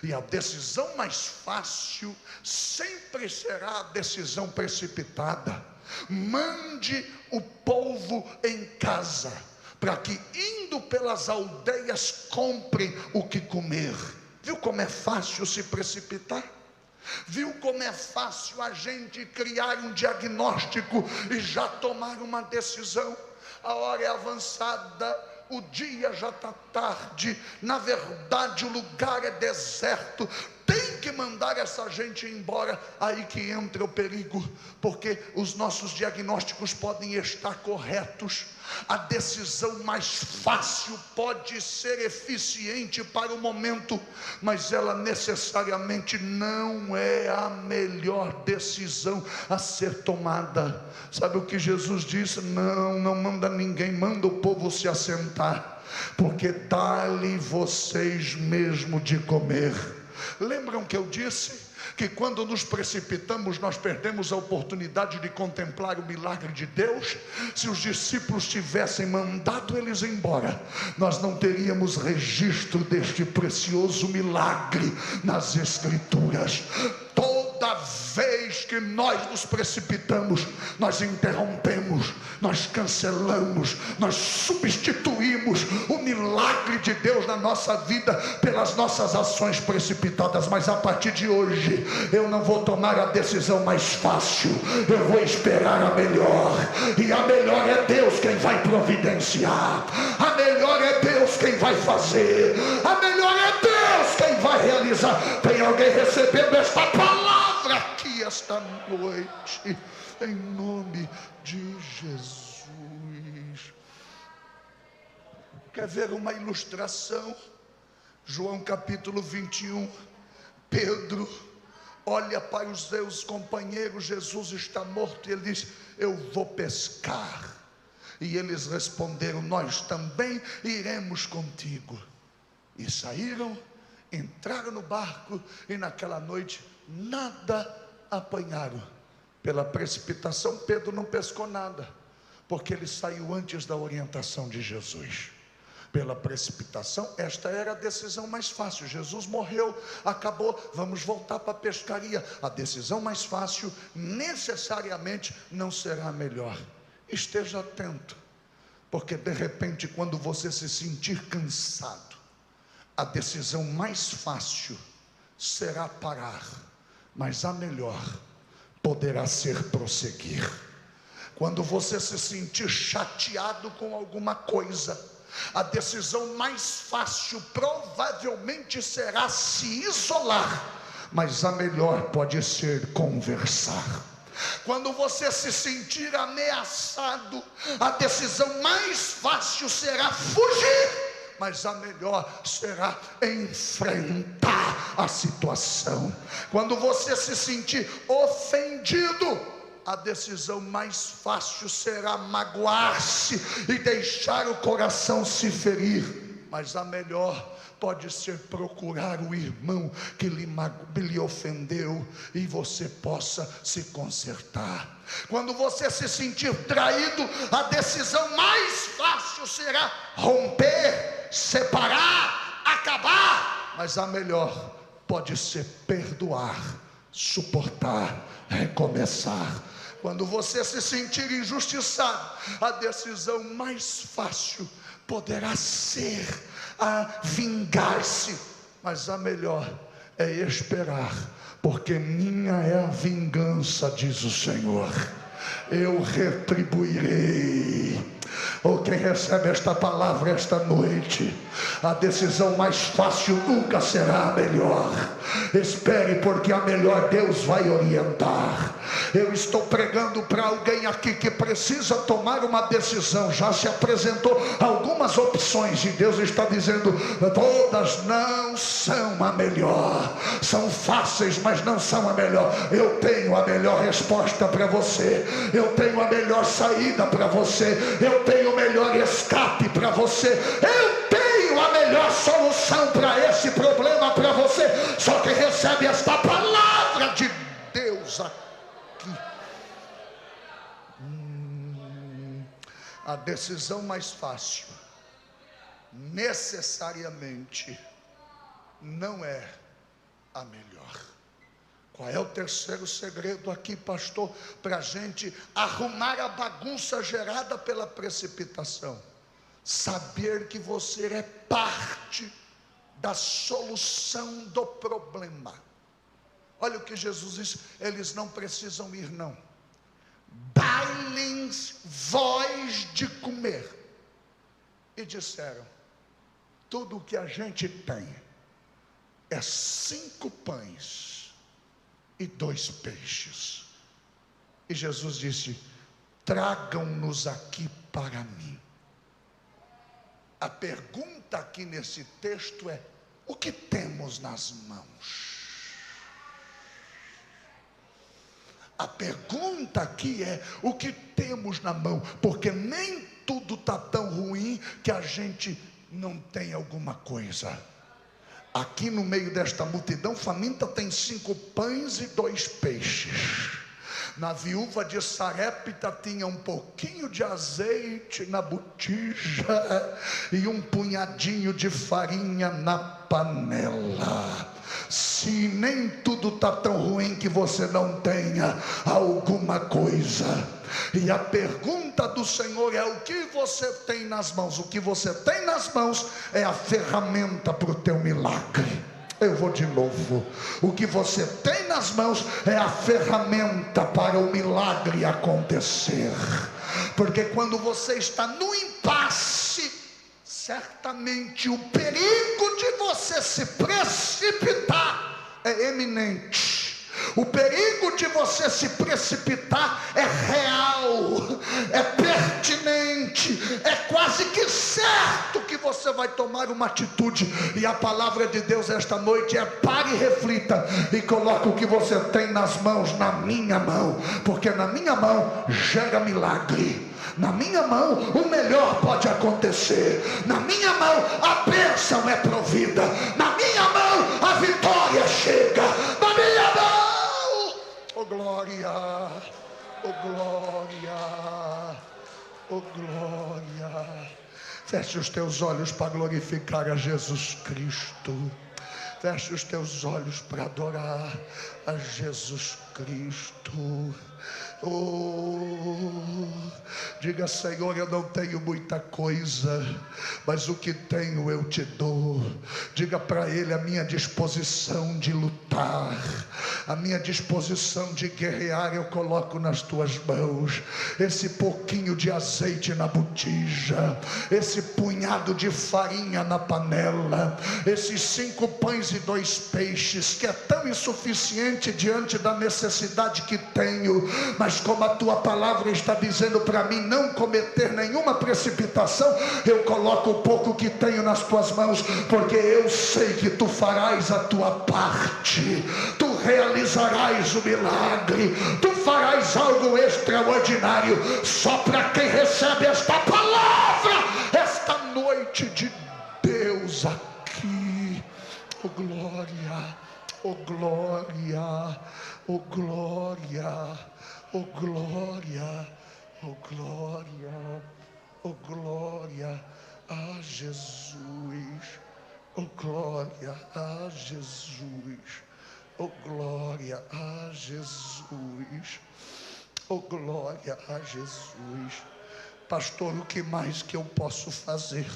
e a decisão mais fácil sempre será a decisão precipitada. Mande o povo em casa, para que indo pelas aldeias comprem o que comer. Viu como é fácil se precipitar? Viu como é fácil a gente criar um diagnóstico e já tomar uma decisão? A hora é avançada, o dia já está tarde, na verdade o lugar é deserto, tem que mandar essa gente embora. Aí que entra o perigo, porque os nossos diagnósticos podem estar corretos, a decisão mais fácil pode ser eficiente para o momento, mas ela necessariamente não é a melhor decisão a ser tomada. Sabe o que Jesus disse? Não manda ninguém, manda o povo se assentar, porque dá-lhe vocês mesmo de comer. Lembram que eu disse que quando nos precipitamos, nós perdemos a oportunidade de contemplar o milagre de Deus? Se os discípulos tivessem mandado eles embora, nós não teríamos registro deste precioso milagre nas Escrituras. Toda vez que nós nos precipitamos, nós interrompemos, nós cancelamos, nós substituímos o milagre de Deus na nossa vida pelas nossas ações precipitadas. Mas a partir de hoje, eu não vou tomar a decisão mais fácil, eu vou esperar a melhor, e a melhor é Deus quem vai providenciar, a melhor é Deus quem vai fazer, a melhor é Deus quem vai realizar. Tem alguém recebendo esta palavra aqui esta noite, em nome de Jesus? Quer ver uma ilustração? João capítulo 21, Pedro olha para os seus companheiros, Jesus está morto, e ele diz: eu vou pescar. E eles responderam: nós também iremos contigo. E saíram, entraram no barco, e naquela noite nada apanharam. Pela precipitação, Pedro não pescou nada, porque ele saiu antes da orientação de Jesus. Pela precipitação, esta era a decisão mais fácil. Jesus morreu, acabou, vamos voltar para a pescaria. A decisão mais fácil necessariamente não será a melhor. Esteja atento, porque de repente, quando você se sentir cansado, a decisão mais fácil será parar, mas a melhor poderá ser prosseguir. Quando você se sentir chateado com alguma coisa, a decisão mais fácil provavelmente será se isolar, mas a melhor pode ser conversar. Quando você se sentir ameaçado, a decisão mais fácil será fugir, mas a melhor será enfrentar a situação. Quando você se sentir ofendido, a decisão mais fácil será magoar-se e deixar o coração se ferir, mas a melhor pode ser procurar o irmão que lhe ofendeu e você possa se consertar. Quando você se sentir traído, a decisão mais fácil será romper, separar, acabar, mas a melhor pode ser perdoar, suportar, recomeçar. Quando você se sentir injustiçado, a decisão mais fácil poderá ser a vingar-se, mas a melhor é esperar, porque minha é a vingança, diz o Senhor, eu retribuirei. Ou quem recebe esta palavra esta noite, a decisão mais fácil nunca será a melhor. Espere, porque a melhor Deus vai orientar. Eu estou pregando para alguém aqui que precisa tomar uma decisão. Já se apresentou algumas opções e Deus está dizendo: todas não são a melhor. São fáceis, mas não são a melhor. Eu tenho a melhor resposta para você. Eu tenho a melhor saída para você. Eu tenho o melhor escape para você. Eu tenho a melhor solução para esse problema para você. Só que recebe esta palavra de Deus aqui. A decisão mais fácil necessariamente não é a melhor. Qual é o terceiro segredo aqui, pastor, para a gente arrumar a bagunça gerada pela precipitação? Saber que você é parte da solução do problema. Olha o que Jesus disse: eles não precisam ir não, dai-lhes voz de comer. E disseram: tudo o que a gente tem é 5 pães e 2 peixes. E Jesus disse: tragam-nos aqui para mim. A pergunta aqui nesse texto é: o que temos nas mãos? A pergunta aqui é: o que temos na mão? Porque nem tudo está tão ruim que a gente não tem alguma coisa. Aqui no meio desta multidão faminta tem 5 pães e 2 peixes. Na viúva de Sarepta tinha um pouquinho de azeite na botija e um punhadinho de farinha na panela. Se nem tudo está tão ruim que você não tenha alguma coisa. E a pergunta do Senhor é: o que você tem nas mãos? O que você tem nas mãos é a ferramenta para o teu milagre. Eu vou de novo. O que você tem nas mãos é a ferramenta para o milagre acontecer. Porque quando você está no impasse, certamente o perigo de você se precipitar é eminente. O perigo de você se precipitar é real, é pertinente, é quase que certo que você vai tomar uma atitude. E a palavra de Deus esta noite é: pare e reflita e coloque o que você tem nas mãos na minha mão, porque na minha mão gera milagre. Na minha mão o melhor pode acontecer. Na minha mão a bênção é provida. Na minha mão a vitória chega. Na minha mão, oh glória, oh glória, oh glória. Feche os teus olhos para glorificar a Jesus Cristo. Feche os teus olhos para adorar a Jesus Cristo. Diga: Senhor, eu não tenho muita coisa, mas o que tenho eu te dou. Diga para Ele: a minha disposição de lutar, a minha disposição de guerrear eu coloco nas tuas mãos. Esse pouquinho de azeite na botija, esse punhado de farinha na panela, esses 5 pães e 2 peixes, que é tão insuficiente diante da necessidade que tenho, mas como a tua palavra está dizendo para mim, não cometer nenhuma precipitação, eu coloco o pouco que tenho nas tuas mãos, porque eu sei que tu farás a tua parte, tu realizarás o milagre, tu farás algo extraordinário. Só para quem recebe esta palavra, esta noite de Deus aqui. Oh glória, oh glória, oh glória, oh glória, oh glória, oh glória a Jesus, oh glória a Jesus, oh glória a Jesus, oh glória a Jesus. Pastor, o que mais que eu posso fazer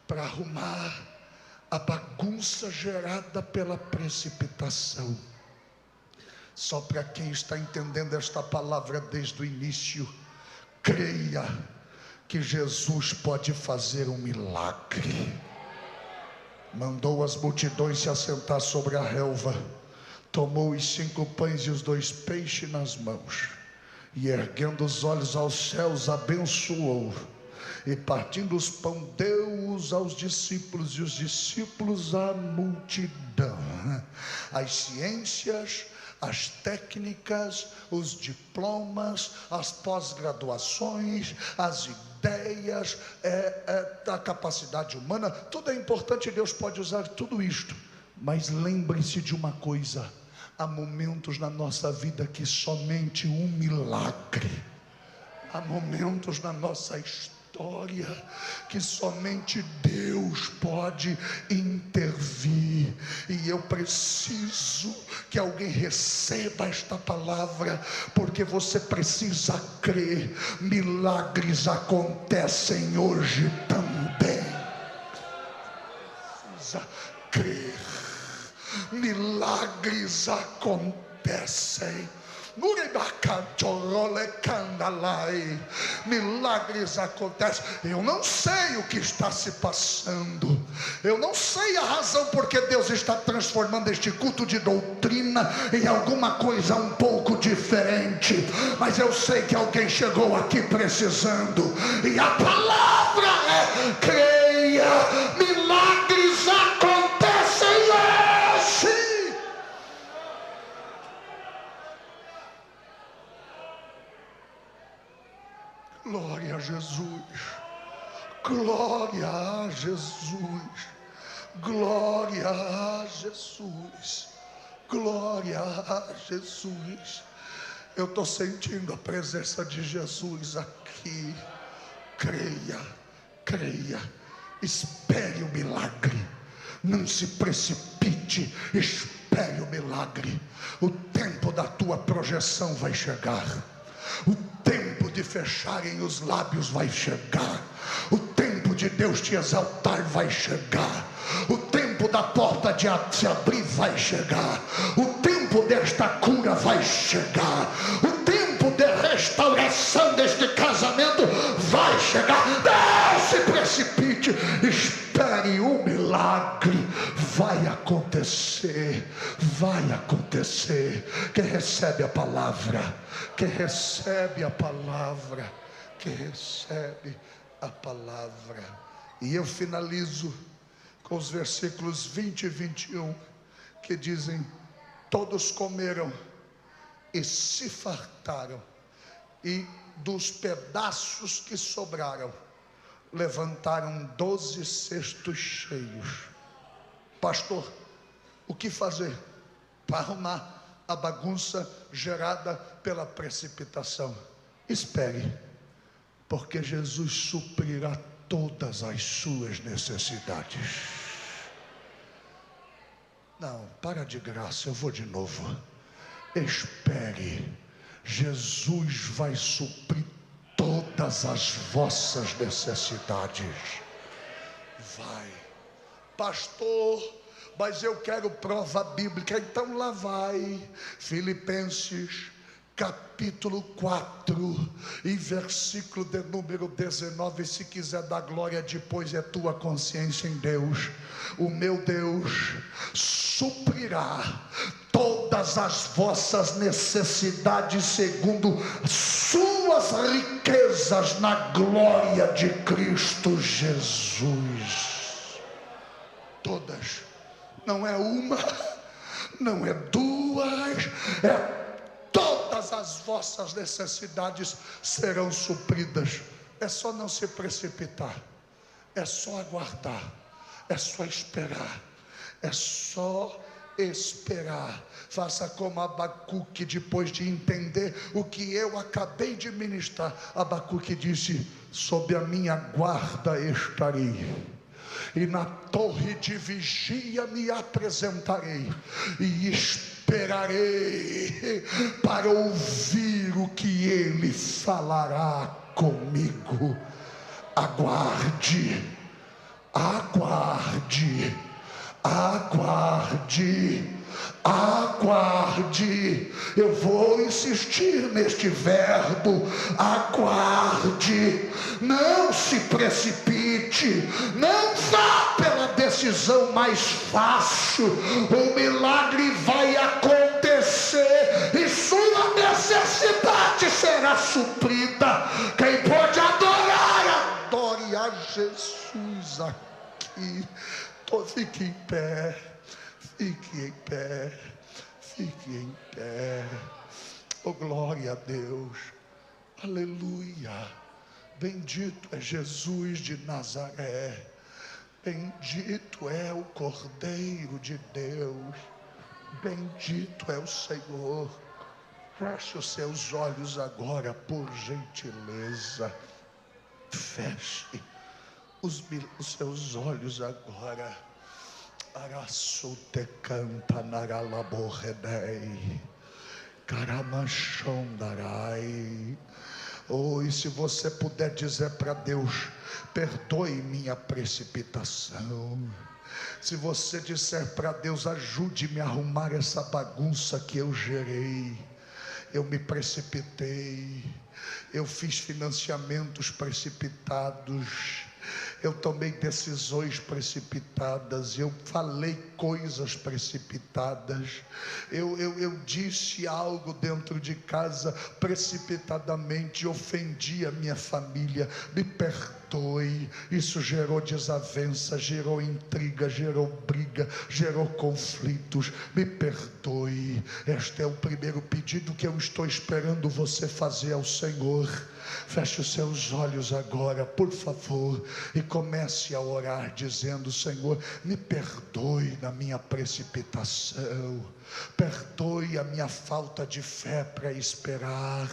para arrumar a bagunça gerada pela precipitação? Só para quem está entendendo esta palavra desde o início, creia que Jesus pode fazer um milagre. Mandou as multidões se assentar sobre a relva, tomou os 5 pães e os 2 peixes nas mãos, e erguendo os olhos aos céus, abençoou, e partindo os pão, deu-os aos discípulos, e os discípulos à multidão. As ciências, as técnicas, os diplomas, as pós-graduações, as ideias, a capacidade humana, tudo é importante, Deus pode usar tudo isto, mas lembre-se de uma coisa: há momentos na nossa vida que somente um milagre, há momentos na nossa história que somente Deus pode intervir, e eu preciso que alguém receba esta palavra, porque você precisa crer. Milagres acontecem hoje também. Precisa crer. Milagres acontecem. Milagres acontecem. Eu não sei o que está se passando, eu não sei a razão porque Deus está transformando este culto de doutrina em alguma coisa um pouco diferente, mas eu sei que alguém chegou aqui precisando, e a palavra é: creia, milagres acontecem hoje. Glória a Jesus, glória a Jesus, glória a Jesus, glória a Jesus. Eu estou sentindo a presença de Jesus aqui. Creia, creia, espere o milagre, não se precipite, espere o milagre. O tempo da tua projeção vai chegar, o tempo de fecharem os lábios vai chegar, o tempo de Deus te exaltar vai chegar, o tempo da porta de se abrir vai chegar, o tempo desta cura vai chegar, o tempo de restauração deste casamento vai chegar. Não se precipite, espere o milagre. Vai acontecer, vai acontecer. Quem recebe a palavra, quem recebe a palavra, quem recebe a palavra. E eu finalizo com os versículos 20 e 21, que dizem: todos comeram e se fartaram, e dos pedaços que sobraram, levantaram 12 cestos cheios. Pastor, o que fazer para arrumar a bagunça gerada pela precipitação? Espere, porque Jesus suprirá todas as suas necessidades. Não, para de graça, eu vou de novo. Espere, Jesus vai suprir todas as vossas necessidades. Vai. Pastor, mas eu quero prova bíblica. Então lá vai Filipenses capítulo 4, e versículo de número 19. Se quiser dar glória depois, é tua consciência em Deus. O meu Deus suprirá todas as vossas necessidades segundo suas riquezas na glória de Cristo Jesus. Todas, não é uma, não é duas, é todas as vossas necessidades serão supridas. É só não se precipitar, é só aguardar, é só esperar, é só esperar. Faça como Abacuque, depois de entender o que eu acabei de ministrar. Abacuque disse: sob a minha guarda estarei, e na torre de vigia me apresentarei, e esperarei para ouvir o que ele falará comigo. Aguarde, aguarde, aguarde, aguarde. Eu vou insistir neste verbo, aguarde. Não se precipite, não vá pela decisão mais fácil. O milagre vai acontecer e sua necessidade será suprida. Quem pode adorar, adore a Jesus aqui. Fique em pé, fique em pé, fique em pé. Oh, glória a Deus, aleluia. Bendito é Jesus de Nazaré, bendito é o Cordeiro de Deus, bendito é o Senhor. Feche os seus olhos agora, por gentileza. Feche os seus olhos agora. Araçute canta naralaborredei, caramachondarai. Oh, e se você puder dizer para Deus: perdoe minha precipitação. Se você disser para Deus: ajude-me a arrumar essa bagunça que eu gerei. Eu me precipitei, eu fiz financiamentos precipitados, eu tomei decisões precipitadas, eu falei coisas precipitadas, eu disse algo dentro de casa precipitadamente, ofendi a minha família. Me perdoe, isso gerou desavença, gerou intriga, gerou briga, gerou conflitos. Me perdoe. Este é o primeiro pedido que eu estou esperando você fazer ao Senhor. Feche os seus olhos agora, por favor, e comece a orar dizendo: Senhor, me perdoe na minha precipitação, perdoe a minha falta de fé para esperar,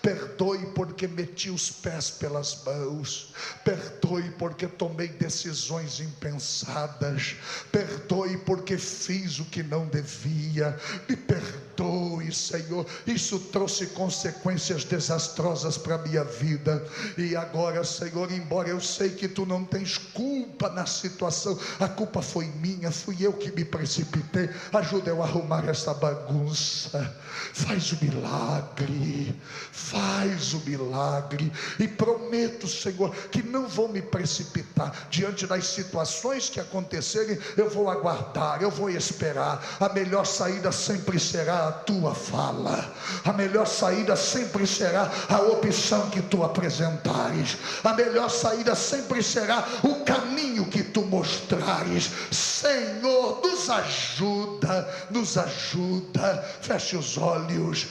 perdoe porque meti os pés pelas mãos, perdoe porque tomei decisões impensadas, perdoe porque fiz o que não devia. Me perdoe, Senhor, isso trouxe consequências desastrosas para a minha vida, e agora, Senhor, embora eu sei que Tu não tens culpa na situação, a culpa foi minha, fui eu que me precipitei. Ajuda eu a arrumar essa bagunça. Faz o milagre, faz o milagre, e prometo, Senhor, que não vou me precipitar diante das situações que acontecerem. Eu vou aguardar, eu vou esperar. A melhor saída sempre será a Tua fala, a melhor saída sempre será a opção que Tu apresentares, a melhor saída sempre será o caminho que Tu mostrares. Senhor, nos ajuda, nos ajuda. Feche os olhos,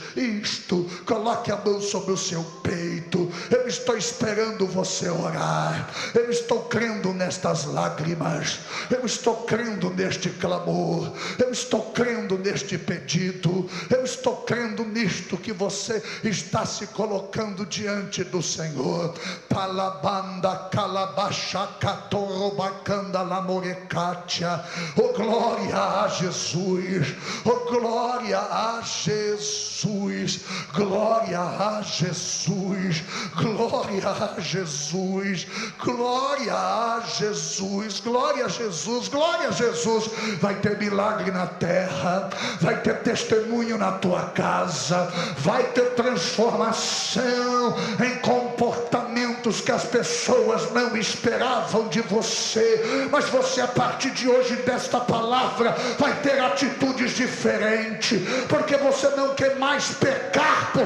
coloque a mão sobre o seu peito. Eu estou esperando você orar, eu estou crendo nestas lágrimas, eu estou crendo neste clamor, eu estou crendo neste pedido, eu estou crendo nisto que você está se colocando diante do Senhor. Palabanda calabachacatorombacanda lamorecatia. Oh, glória a Jesus, oh, glória a Jesus, glória a Jesus. Jesus, glória a Jesus, glória a Jesus, glória a Jesus, glória a Jesus. Vai ter milagre na terra, vai ter testemunho na tua casa, vai ter transformação em comportamentos que as pessoas não esperavam de você, mas você, a partir de hoje, desta palavra, vai ter atitudes diferentes, porque você não quer mais pecar por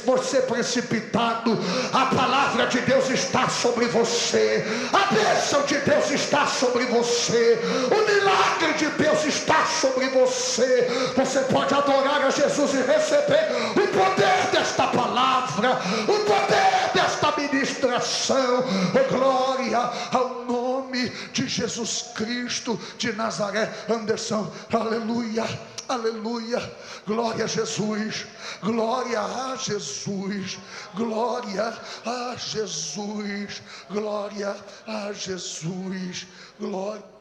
você precipitado. A palavra de Deus está sobre você, a bênção de Deus está sobre você, o milagre de Deus está sobre você. Você pode adorar a Jesus e receber o poder desta palavra, o poder desta ministração. Oh, glória ao nome de Jesus Cristo de Nazaré. Anderson, aleluia, aleluia, glória a Jesus, glória a Jesus, glória a Jesus, glória a Jesus, glória.